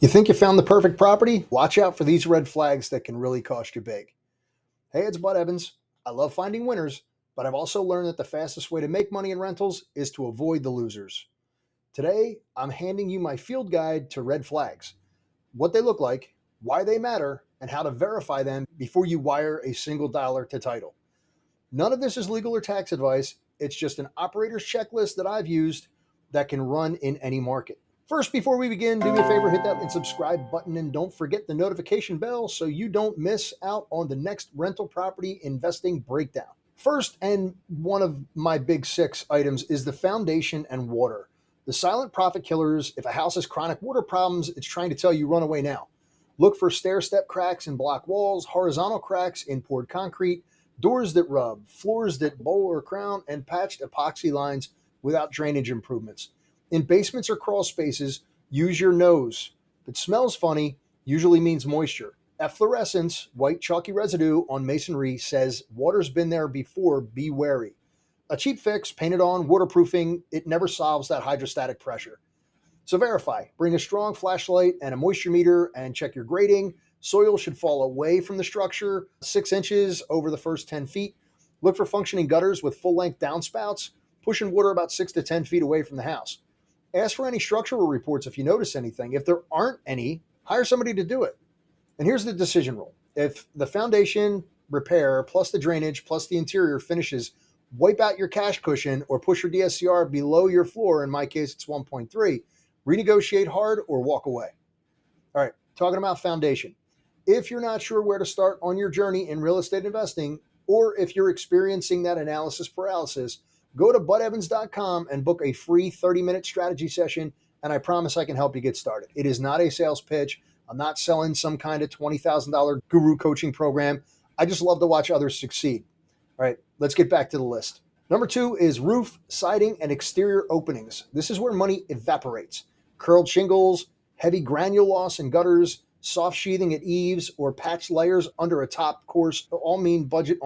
You think you found the perfect property? Watch out for these red flags that can really cost you big. Hey, it's Bud Evans. I love finding winners, but I've also learned that the fastest way to make money in rentals is to avoid the losers. Today, I'm handing you my field guide to red flags, what they look like, why they matter, and how to verify them before you wire a single dollar to title. None of this is legal or tax advice. It's just an operator's checklist that I've used that can run in any market. First, before we begin, do me a favor, hit that and subscribe button, and don't forget the notification bell so you don't miss out on the next rental property investing breakdown. First, and one of my big 6 items, is the foundation and water. The silent profit killers. If a house has chronic water problems, it's trying to tell you run away now. Look for stair-step cracks in block walls, horizontal cracks in poured concrete, doors that rub, floors that bowl or crown, and patched epoxy lines without drainage improvements. In basements or crawl spaces, use your nose. If it smells funny, usually means moisture. Efflorescence, white chalky residue on masonry, says water's been there before, be wary. A cheap fix, paint it on, waterproofing, it never solves that hydrostatic pressure. So verify. Bring a strong flashlight and a moisture meter and check your grading. Soil should fall away from the structure 6 inches over the first 10 feet. Look for functioning gutters with full-length downspouts, pushing water about 6 to 10 feet away from the house. Ask for any structural reports if you notice anything. If there aren't any, hire somebody to do it. And here's the decision rule. If the foundation repair plus the drainage plus the interior finishes wipe out your cash cushion or push your DSCR below your floor, in my case it's 1.3, renegotiate hard or walk away. All right, talking about foundation. If you're not sure where to start on your journey in real estate investing, or if you're experiencing that analysis paralysis, go to budevans.com and book a free 30-minute strategy session, and I promise I can help you get started. It is not a sales pitch. I'm not selling some kind of $20,000 guru coaching program. I just love to watch others succeed. All right, let's get back to the list. Number 2 is roof, siding, and exterior openings. This is where money evaporates. Curled shingles, heavy granule loss in gutters, soft sheathing at eaves, or patched layers under a top course all mean budget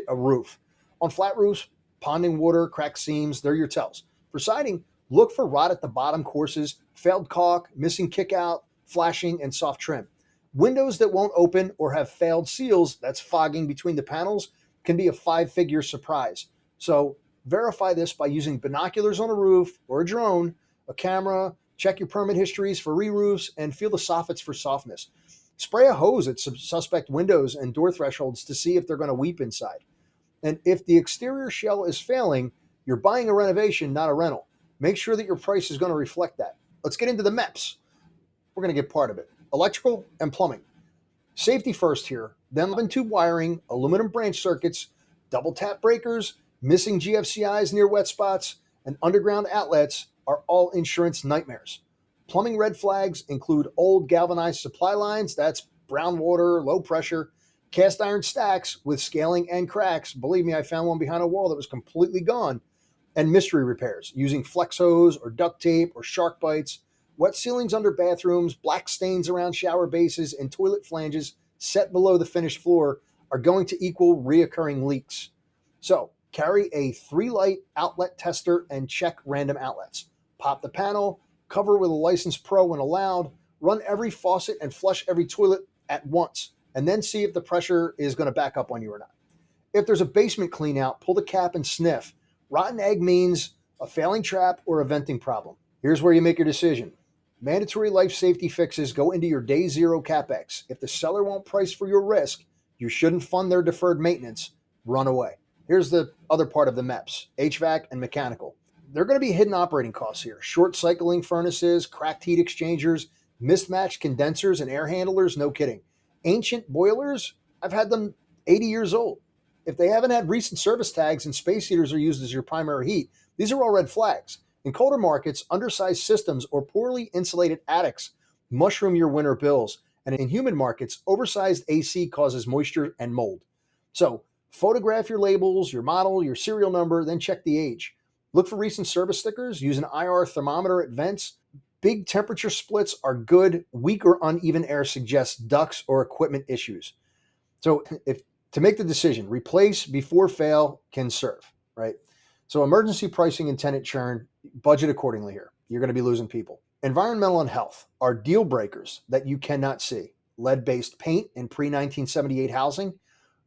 a roof. On flat roofs, ponding water, cracked seams, they're your tells. For siding, look for rot at the bottom courses, failed caulk, missing kickout, flashing, and soft trim. Windows that won't open or have failed seals, that's fogging between the panels, can be a 5-figure surprise. So verify this by using binoculars on a roof or a drone, a camera, check your permit histories for re-roofs, and feel the soffits for softness. Spray a hose at suspect windows and door thresholds to see if they're going to weep inside. And if the exterior shell is failing, you're buying a renovation, not a rental. Make sure that your price is going to reflect that. Let's get into the MEPs. We're going to get part of it. Electrical and plumbing. Safety first here, then tube wiring, aluminum branch circuits, double tap breakers, missing GFCIs near wet spots, and underground outlets are all insurance nightmares. Plumbing red flags include old galvanized supply lines, that's brown water, low pressure, cast iron stacks with scaling and cracks. Believe me, I found one behind a wall that was completely gone. And mystery repairs using flex hose or duct tape or shark bites, wet ceilings under bathrooms, black stains around shower bases, and toilet flanges set below the finished floor are going to equal reoccurring leaks. So carry a 3-light outlet tester and check random outlets. Pop the panel, cover with a licensed pro when allowed, run every faucet and flush every toilet at once, and then see if the pressure is going to back up on you or not. If there's a basement clean out, pull the cap and sniff. Rotten egg means a failing trap or a venting problem. Here's where you make your decision. Mandatory life safety fixes go into your day zero CapEx. If the seller won't price for your risk, you shouldn't fund their deferred maintenance. Run away. Here's the other part of the MEPs, HVAC and mechanical. There are going to be hidden operating costs here. Short cycling furnaces, cracked heat exchangers, mismatched condensers and air handlers, no kidding. Ancient boilers, I've had them 80 years old. If they haven't had recent service tags and space heaters are used as your primary heat, these are all red flags. In colder markets, undersized systems or poorly insulated attics mushroom your winter bills. And in humid markets, oversized AC causes moisture and mold. So photograph your labels, your model, your serial number, then check the age. Look for recent service stickers. Use an IR thermometer at vents. Big temperature splits are good. Weak or uneven air suggests ducts or equipment issues. So to make the decision, replace before fail can serve, right? So emergency pricing and tenant churn, budget accordingly here. You're going to be losing people. Environmental and health are deal breakers that you cannot see. Lead-based paint in pre-1978 housing,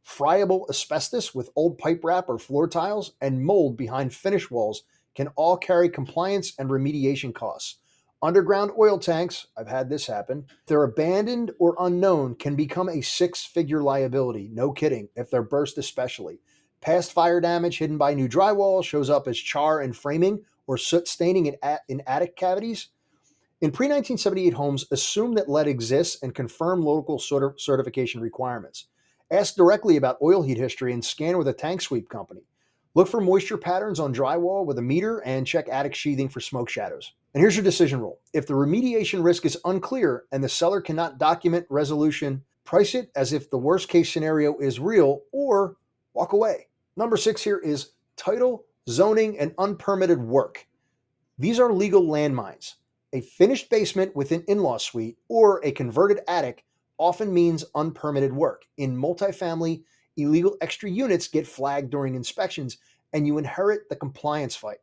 friable asbestos with old pipe wrap or floor tiles, and mold behind finish walls can all carry compliance and remediation costs. Underground oil tanks, I've had this happen, if they're abandoned or unknown, can become a six-figure liability. No kidding, if they're burst especially. Past fire damage hidden by new drywall shows up as char and framing or soot staining in attic cavities. In pre-1978 homes, assume that lead exists and confirm local certification requirements. Ask directly about oil heat history and scan with a tank sweep company. Look for moisture patterns on drywall with a meter and check attic sheathing for smoke shadows. And here's your decision rule. If the remediation risk is unclear and the seller cannot document resolution, price it as if the worst case scenario is real or walk away. Number 6 here is title, zoning, and unpermitted work. These are legal landmines. A finished basement with an in-law suite or a converted attic often means unpermitted work. In multifamily, illegal extra units get flagged during inspections and you inherit the compliance fight.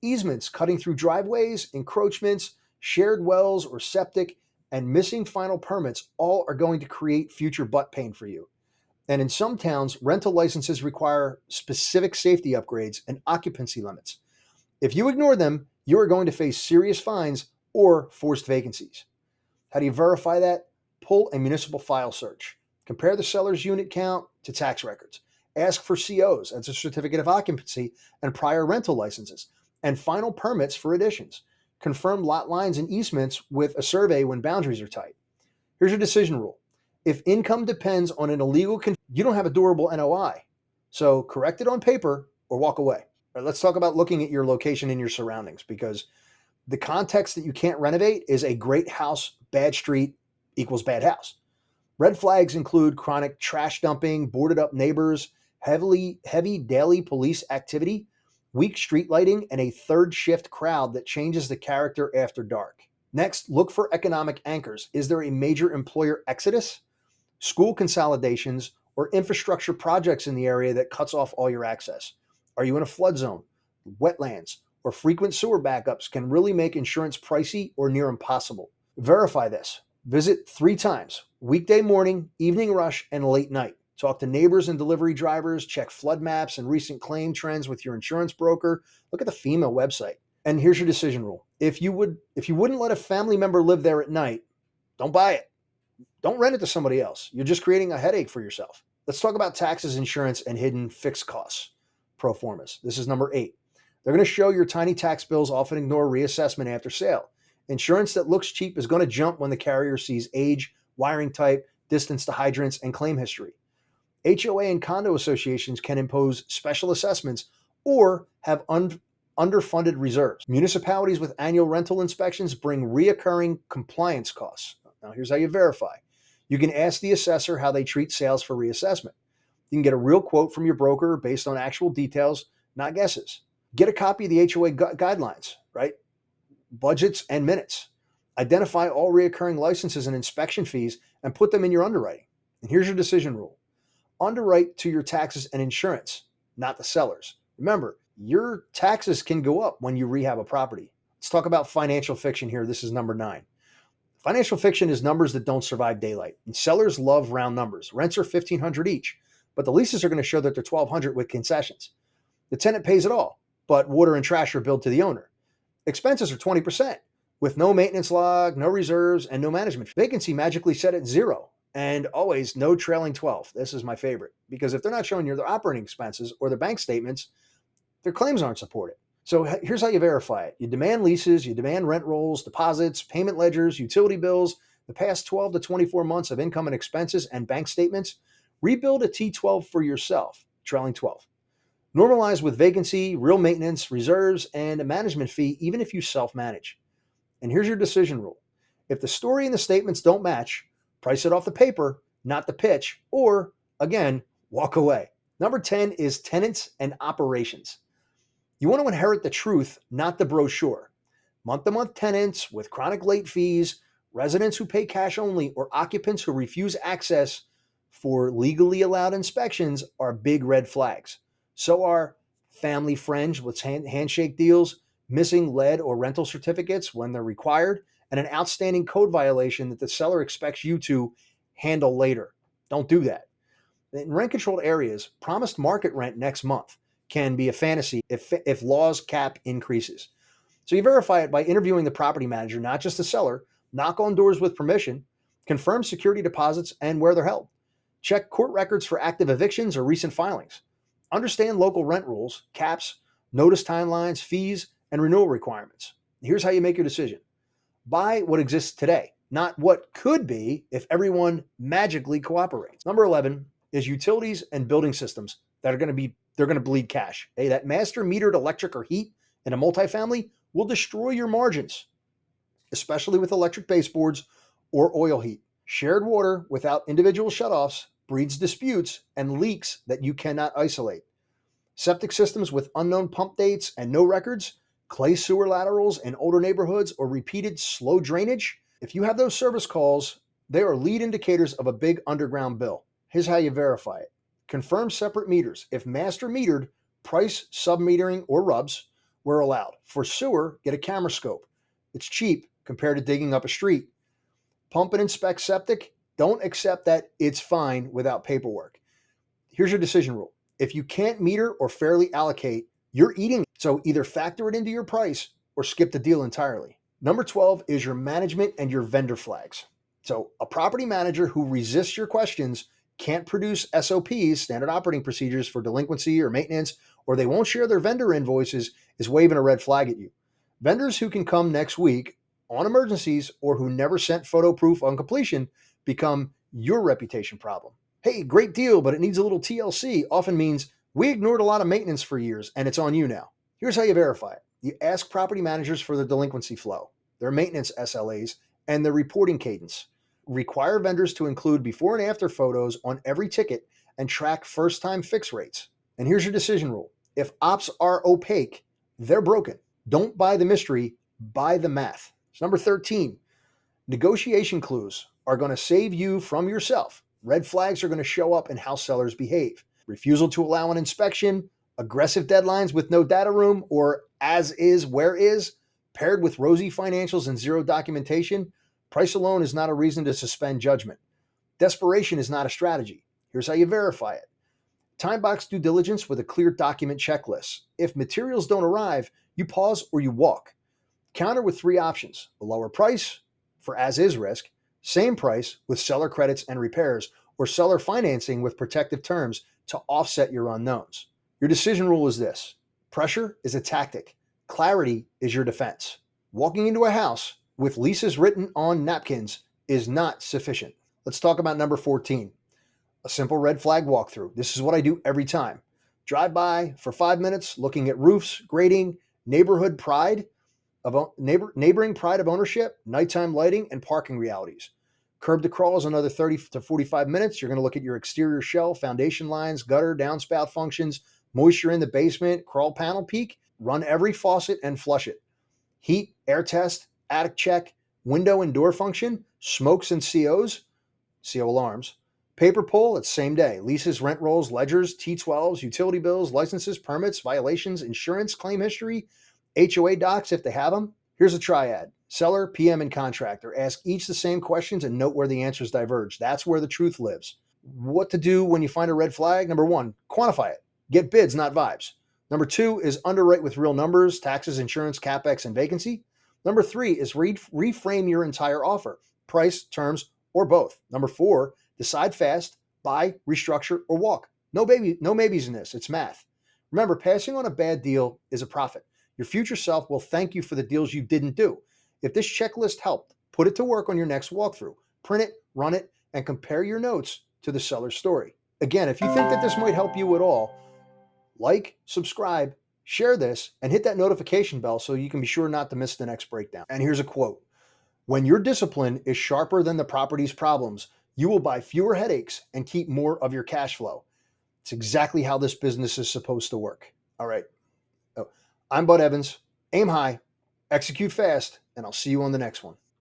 Easements cutting through driveways, encroachments, shared wells or septic, and missing final permits all are going to create future butt pain for you. And in some towns, rental licenses require specific safety upgrades and occupancy limits. If you ignore them, you are going to face serious fines or forced vacancies. How do you verify that? Pull a municipal file search. Compare the seller's unit count to tax records. Ask for COs, that's a certificate of occupancy, and prior rental licenses, and final permits for additions. Confirm lot lines and easements with a survey when boundaries are tight. Here's your decision rule. If income depends on an illegal, you don't have a durable NOI. So correct it on paper or walk away. All right, let's talk about looking at your location and your surroundings, because the context that you can't renovate is a great house, bad street equals bad house. Red flags include chronic trash dumping, boarded up neighbors, heavy daily police activity, weak street lighting, and a third shift crowd that changes the character after dark. Next, look for economic anchors. Is there a major employer exodus, school consolidations, or infrastructure projects in the area that cuts off all your access? Are you in a flood zone? Wetlands or frequent sewer backups can really make insurance pricey or near impossible. Verify this. Visit 3 times: weekday morning, evening rush, and late night. Talk to neighbors and delivery drivers, check flood maps and recent claim trends with your insurance broker. Look at the FEMA website. And here's your decision rule. If you wouldn't let a family member live there at night, don't buy it. Don't rent it to somebody else. You're just creating a headache for yourself. Let's talk about taxes, insurance, and hidden fixed costs. Pro formas. This is number 8. They're going to show your tiny tax bills often ignore reassessment after sale. Insurance that looks cheap is going to jump when the carrier sees age, wiring type, distance to hydrants, and claim history. HOA and condo associations can impose special assessments or have underfunded reserves. Municipalities with annual rental inspections bring reoccurring compliance costs. Now, here's how you verify. You can ask the assessor how they treat sales for reassessment. You can get a real quote from your broker based on actual details, not guesses. Get a copy of the HOA guidelines, right? Budgets and minutes. Identify all reoccurring licenses and inspection fees and put them in your underwriting. And here's your decision rule. Underwrite to your taxes and insurance, not the sellers. Remember, your taxes can go up when you rehab a property. Let's talk about financial fiction here. This is number 9. Financial fiction is numbers that don't survive daylight. And sellers love round numbers. Rents are $1,500 each, but the leases are going to show that they're $1,200 with concessions. The tenant pays it all, but water and trash are billed to the owner. Expenses are 20% with no maintenance log, no reserves, and no management. Vacancy magically set at 0, and always no trailing 12. This is my favorite, because if they're not showing you their operating expenses or their bank statements, their claims aren't supported. So here's how you verify it. You demand leases, you demand rent rolls, deposits, payment ledgers, utility bills, the past 12 to 24 months of income and expenses, and bank statements. Rebuild a T12 for yourself, trailing 12. Normalize with vacancy, real maintenance, reserves, and a management fee, even if you self-manage. And here's your decision rule. If the story and the statements don't match, price it off the paper, not the pitch, or, again, walk away. Number 10 is tenants and operations. You want to inherit the truth, not the brochure. Month-to-month tenants with chronic late fees, residents who pay cash only, or occupants who refuse access for legally allowed inspections are big red flags. So are family friends with handshake deals, missing lead or rental certificates when they're required, and an outstanding code violation that the seller expects you to handle later. Don't do that. In rent-controlled areas, promised market rent next month can be a fantasy if laws cap increases. So you verify it by interviewing the property manager, not just the seller. Knock on doors with permission, confirm security deposits and where they're held. Check court records for active evictions or recent filings. Understand local rent rules, caps, notice timelines, fees, and renewal requirements. Here's how you make your decision. Buy what exists today, not what could be if everyone magically cooperates. Number 11 is utilities and building systems that are going to bleed cash. Hey, that master metered electric or heat in a multifamily will destroy your margins, especially with electric baseboards or oil heat. Shared water without individual shutoffs breeds disputes and leaks that you cannot isolate. Septic systems with unknown pump dates and no records, clay sewer laterals in older neighborhoods, or repeated slow drainage. If you have those service calls, they are lead indicators of a big underground bill. Here's how you verify it. Confirm separate meters. If master metered, price sub-metering or rubs were allowed. For sewer, get a camera scope. It's cheap compared to digging up a street. Pump and inspect septic. Don't accept that it's fine without paperwork. Here's your decision rule. If you can't meter or fairly allocate, you're eating it. So either factor it into your price or skip the deal entirely. Number 12 is your management and your vendor flags. So a property manager who resists your questions can't produce SOPs, standard operating procedures, for delinquency or maintenance, or they won't share their vendor invoices, is waving a red flag at you. Vendors who can come next week on emergencies or who never sent photo proof on completion become your reputation problem. Hey, great deal, but it needs a little TLC often means we ignored a lot of maintenance for years and it's on you now. Here's how you verify it. You ask property managers for their delinquency flow, their maintenance SLAs, and their reporting cadence. Require vendors to include before and after photos on every ticket and track first-time fix rates. And here's your decision rule. If ops are opaque, they're broken. Don't buy the mystery, buy the math. So number 13, negotiation clues are going to save you from yourself. Red flags are going to show up in how sellers behave. Refusal to allow an inspection, aggressive deadlines with no data room, or as is, where is, paired with rosy financials and zero documentation. Price alone is not a reason to suspend judgment. Desperation is not a strategy. Here's how you verify it. Time box due diligence with a clear document checklist. If materials don't arrive, you pause or you walk. Counter with 3 options: a lower price for as-is risk, same price with seller credits and repairs, or seller financing with protective terms to offset your unknowns. Your decision rule is this: pressure is a tactic. Clarity is your defense. Walking into a house with leases written on napkins is not sufficient. Let's talk about number 14, a simple red flag walkthrough. This is what I do every time. Drive by for 5 minutes looking at roofs, grading, neighboring pride of ownership, nighttime lighting, and parking realities. Curb to crawl is another 30 to 45 minutes. You're going to look at your exterior shell, foundation lines, gutter, downspout functions, moisture in the basement, crawl panel peak. Run every faucet and flush it. Heat, air test, attic check, window and door function, smokes and COs, CO alarms. Paper pull, it's same day. Leases, rent rolls, ledgers, T12s, utility bills, licenses, permits, violations, insurance, claim history, HOA docs if they have them. Here's a triad: seller, PM, and contractor. Ask each the same questions and note where the answers diverge. That's where the truth lives. What to do when you find a red flag? Number 1, quantify it. Get bids, not vibes. Number 2 is underwrite with real numbers, taxes, insurance, CapEx, and vacancy. Number 3 is reframe your entire offer, price, terms, or both. Number 4, decide fast, buy, restructure, or walk. No maybes in this. It's math. Remember, passing on a bad deal is a profit. Your future self will thank you for the deals you didn't do. If this checklist helped, put it to work on your next walkthrough. Print it, run it, and compare your notes to the seller's story. Again, if you think that this might help you at all, like, subscribe, share this, and hit that notification bell so you can be sure not to miss the next breakdown. And here's a quote: when your discipline is sharper than the property's problems, you will buy fewer headaches and keep more of your cash flow. It's exactly how this business is supposed to work. All right. I'm Bud Evans. Aim high, execute fast, and I'll see you on the next one.